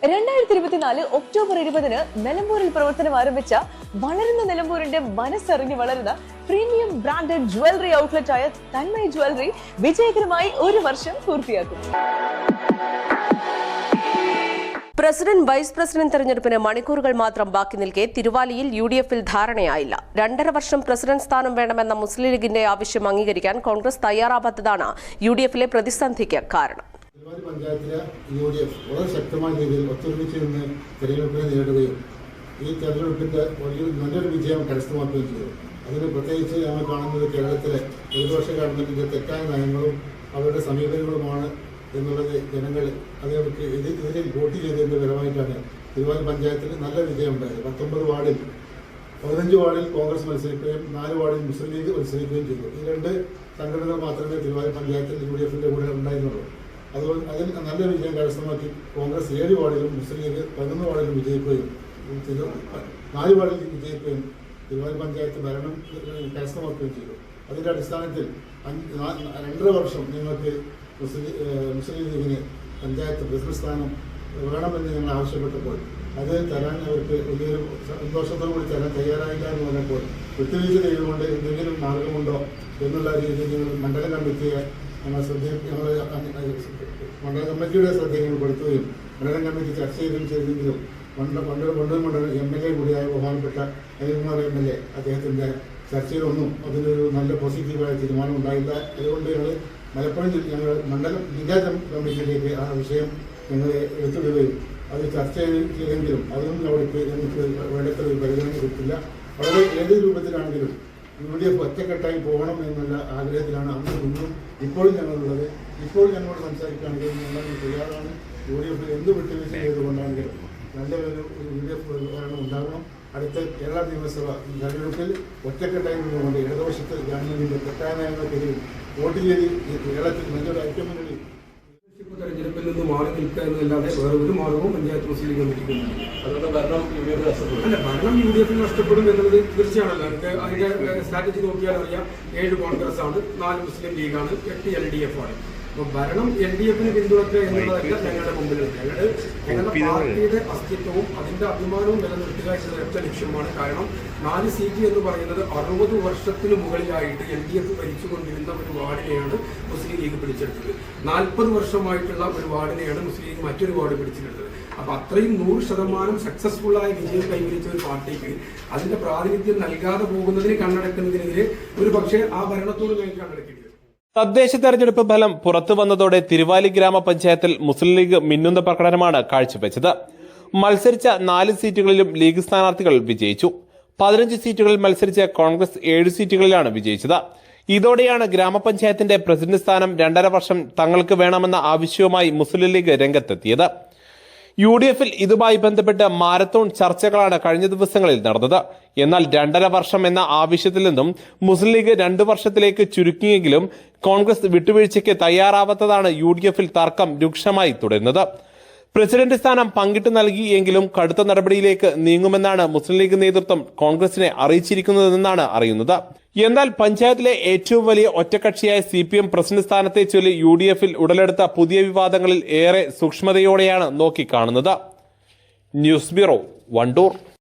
2024 October 20-ന് നിലമ്പൂരിൽ പ്രവർത്തനം ആരംഭിച്ച വളരുന്ന നിലമ്പൂരിന്റെ മനസ്സറിഞ്ഞ് വളരുന്ന പ്രീമിയം ബ്രാൻഡഡ് ജ്വല്ലറി ഔട്ട്ലെറ്റ് ആയ തന്മയ ജ്വല്ലറി വിജയകരമായി 1 വർഷം പൂർത്തിയാക്കും. പ്രസിഡന്റ് വൈസ് പ്രസിഡന്റ് തെരഞ്ഞെടുപ്പിന് മണിക്കൂറുകൾ മാത്രം ബാക്കി നിൽക്കെ തിരുവാലിയിൽ യുഡിഎഫിൽ ധാരണയായില്ല. 2.5 വർഷം പ്രസിഡന്റ് സ്ഥാനം വേണമെന്ന മുസ്ലിം ലീഗിന്റെ ആവശ്യം അംഗീകരിക്കാൻ കോൺഗ്രസ് തയ്യാറാവാത്തതാണ് യുഡിഎഫിലെ പ്രതിസന്ധിക്ക് കാരണം. തിരുവാലി പഞ്ചായത്തിലെ യുഡിഎഫ് വളരെ ശക്തമായ രീതിയിൽ ഒത്തൊരുമിച്ച് നിന്ന് തെരഞ്ഞെടുപ്പിനെ നേരിടുകയും ഈ തെരഞ്ഞെടുപ്പിന്റെ നല്ലൊരു വിജയം കരസ്ഥമാക്കുകയും ചെയ്തു. അതിന് പ്രത്യേകിച്ച് ഞങ്ങൾ കാണുന്നത് കേരളത്തിലെ പ്രതിപക്ഷ ഗവൺമെന്റിന്റെ തെറ്റായ നയങ്ങളും അവരുടെ സമീപനങ്ങളുമാണ് എന്നുള്ളത് ജനങ്ങൾ അതേക്ക് ഇതിൽ വോട്ട് ചെയ്തതിന്റെ ഫലമായിട്ടാണ് തിരുവാലി പഞ്ചായത്തിൽ നല്ല വിജയം ഉണ്ടായത്. 19 വാർഡിൽ 15 വാർഡിൽ കോൺഗ്രസ് മത്സരിക്കുകയും 4 വാർഡിൽ മുസ്ലിം ലീഗ് മത്സരിക്കുകയും ചെയ്തു. ഈ 2 സംഘടനകൾ മാത്രമേ തിരുവാലി പഞ്ചായത്തിൽ യുഡിഎഫിന്റെ കൂടെ ഉണ്ടായിരുന്നുള്ളൂ. അതുകൊണ്ട് അതിൽ നല്ല വിജയം കരസ്ഥമാക്കി കോൺഗ്രസ് 7 വാർഡിലും മുസ്ലിം ലീഗ് 11 വാർഡിലും വിജയിക്കുകയും 4 വാർഡിൽ വിജയിക്കുകയും തിരുവാലി പഞ്ചായത്ത് ഭരണം കരസ്ഥമാക്കുകയും ചെയ്തു. അതിൻ്റെ അടിസ്ഥാനത്തിൽ 2.5 വർഷം ഞങ്ങൾക്ക് മുസ്ലിം ലീഗിന് പഞ്ചായത്ത് പ്രസിഡന്റ് സ്ഥാനം വേണമെന്ന് ഞങ്ങൾ ആവശ്യപ്പെട്ടപ്പോൾ അത് തരാൻ അവർക്ക് വലിയൊരു സന്തോഷത്തോടു കൂടി തരാൻ തയ്യാറായില്ല എന്ന് പറഞ്ഞപ്പോൾ വിട്ടുവീഴ്ച ചെയ്തുകൊണ്ട് എന്തെങ്കിലും മാർഗമുണ്ടോ എന്നുള്ള രീതിയിൽ ഞങ്ങൾ മണ്ഡലം കമ്മിറ്റിയെ മണ്ഡല കമ്മിറ്റിയുടെ ശ്രദ്ധയിൽ ഞങ്ങൾ പെടുത്തുകയും മണ്ഡലം കമ്മിറ്റി ചർച്ച ചെയ്തെങ്കിലും മണ്ഡലം MLA കൂടിയായ ബഹുമാനപ്പെട്ട അനിൽകുമാർ MLA അദ്ദേഹത്തിൻ്റെ ചർച്ചയിലൊന്നും അതിനൊരു നല്ല പോസിറ്റീവായ തീരുമാനം ഉണ്ടായില്ല. അതുകൊണ്ട് മലപ്പുറം ഞങ്ങൾ മണ്ഡലം ജില്ലാ കമ്മിറ്റിയിലേക്ക് ആ വിഷയം ഞങ്ങൾ എടുത്തിടുകയും അത് ചർച്ച ചെയ്തെങ്കിലും അതൊന്നും അവിടേക്ക് ഞങ്ങൾക്ക് വേണ്ടത്ര ഒരു പരിഗണന കിട്ടില്ല. വളരെ ഏത് രൂപത്തിലാണെങ്കിലും യുഡിഎഫ് ഒറ്റക്കെട്ടായി പോകണം എന്നുള്ള ആഗ്രഹത്തിലാണ് അന്നും ഇന്നും ഇപ്പോഴും ഞങ്ങളുള്ളത്. ഇപ്പോൾ ഞങ്ങളോട് സംസാരിക്കുകയാണെങ്കിൽ ഞങ്ങൾ തയ്യാറാണ്. യുഡിഎഫിൽ എന്ത് വിട്ടുവീഴ്ച ചെയ്തുകൊണ്ടാണെങ്കിലും നല്ലൊരു യുഡിഎഫ് ഭരണം ഉണ്ടാകണം. അടുത്ത കേരള നിയമസഭ തെരഞ്ഞെടുപ്പിൽ ഒറ്റക്കെട്ടായി നിന്നുകൊണ്ട് ഇടതുപക്ഷത്ത് ഗവൺമെന്റിന്റെ തെറ്റായ നയങ്ങൾക്കെതിരെ വോട്ട് ചെയ്ത് കേരളത്തിൽ നല്ലൊരു ഐക്യമുന്നണി തെരഞ്ഞെടുപ്പിൽ നിന്ന് മാറി നിൽക്കുക എന്നല്ലാതെ വേറെ ഒരു മാർഗവും പഞ്ചായത്ത് മുസ്ലിം ലീഗ് ലഭിക്കുന്നില്ല. അതുകൊണ്ട് ഭരണം യുഡിഎഫിന് നഷ്ടപ്പെടും എന്നുള്ളത് തീർച്ചയാണല്ലോ. നമുക്ക് അതിന്റെ സ്ട്രാറ്റജി നോക്കിയാൽ അറിയാം. 7 കോൺഗ്രസ് ആണ്, 4 മുസ്ലിം ലീഗാണ്, 8 LDF ആണ്. അപ്പോൾ ഭരണം LDFിന് പിന്തുണക്കുക എന്നുള്ളതല്ല ഞങ്ങളുടെ മുമ്പിലുണ്ട്. ഞങ്ങളുടെ പാർട്ടിയുടെ അസ്തിത്വവും അതിന്റെ അഭിമാനവും നിലനിർത്തുക എന്നുള്ള ഒറ്റ ലക്ഷ്യമാണ്. കാരണം 4 സീറ്റ് എന്ന് പറയുന്നത് 60 വർഷത്തിന് മുകളിലായിട്ട് LDF ഭരിച്ചുകൊണ്ടിരുന്ന ഒരു വാർഡിനെയാണ് മുസ്ലിം ലീഗ് പിടിച്ചെടുത്തത്. 40 വർഷമായിട്ടുള്ള ഒരു വാർഡിനെയാണ് മുസ്ലിം ലീഗ് മറ്റൊരു വാർഡ് പിടിച്ചെടുത്തത്. അപ്പൊ അത്രയും 100% സക്സസ്ഫുള്ളായ വിജയം കൈവരിച്ച ഒരു പാർട്ടിക്ക് അതിന്റെ പ്രാതിനിധ്യം നൽകാതെ പോകുന്നതിന് കണ്ണടക്കുന്നതിനെതിരെ ഒരു പക്ഷേ ആ ഭരണത്തോട് ഞങ്ങൾക്ക് കണ്ണടക്കേണ്ടി വരും. തദ്ദേശ തെരഞ്ഞെടുപ്പ് ഫലം പുറത്തു വന്നതോടെ തിരുവാലി ഗ്രാമപഞ്ചായത്തിൽ മുസ്ലിം ലീഗ് മിന്നുന്ന പ്രകടനമാണ് കാഴ്ചവെച്ചത്. മത്സരിച്ച 4 സീറ്റുകളിലും ലീഗ് സ്ഥാനാർത്ഥികൾ വിജയിച്ചു. 15 സീറ്റുകളിൽ മത്സരിച്ച കോൺഗ്രസ് 7 സീറ്റുകളിലാണ് വിജയിച്ചത്. ഇതോടെയാണ് ഗ്രാമപഞ്ചായത്തിന്റെ പ്രസിഡന്റ് സ്ഥാനം 2.5 വർഷം തങ്ങൾക്ക് വേണമെന്ന ആവശ്യവുമായി മുസ്ലിം ലീഗ് രംഗത്തെത്തിയത്. യുഡിഎഫിൽ ഇതുമായി ബന്ധപ്പെട്ട് മാരത്തോൺ ചർച്ചകളാണ് കഴിഞ്ഞ ദിവസങ്ങളിൽ നടന്നത്. എന്നാൽ 2.5 വർഷം എന്ന ആവശ്യത്തിൽ നിന്നും മുസ്ലിം ലീഗ് 2 വർഷത്തിലേക്ക് ചുരുക്കിയെങ്കിലും കോൺഗ്രസ് വിട്ടുവീഴ്ചയ്ക്ക് തയ്യാറാവാത്തതാണ് യുഡിഎഫിൽ തർക്കം രൂക്ഷമായി തുടരുന്നത്. പ്രസിഡന്റ് സ്ഥാനം പങ്കിട്ട് നൽകിയെങ്കിലും കടുത്ത നടപടിയിലേക്ക് നീങ്ങുമെന്നാണ് മുസ്ലിം ലീഗ് നേതൃത്വം കോൺഗ്രസിനെ അറിയിച്ചിരിക്കുന്നതെന്നാണ് അറിയുന്നത്. എന്നാൽ പഞ്ചായത്തിലെ ഏറ്റവും വലിയ ഒറ്റക്കക്ഷിയായ CPM പ്രസിഡന്റ് സ്ഥാനത്തെ ചൊല്ലി യുഡിഎഫിൽ ഉടലെടുത്ത പുതിയ വിവാദങ്ങളിൽ ഏറെ സൂക്ഷ്മതയോടെയാണ് നോക്കിക്കാണുന്നത്. News bureau, Wandoor.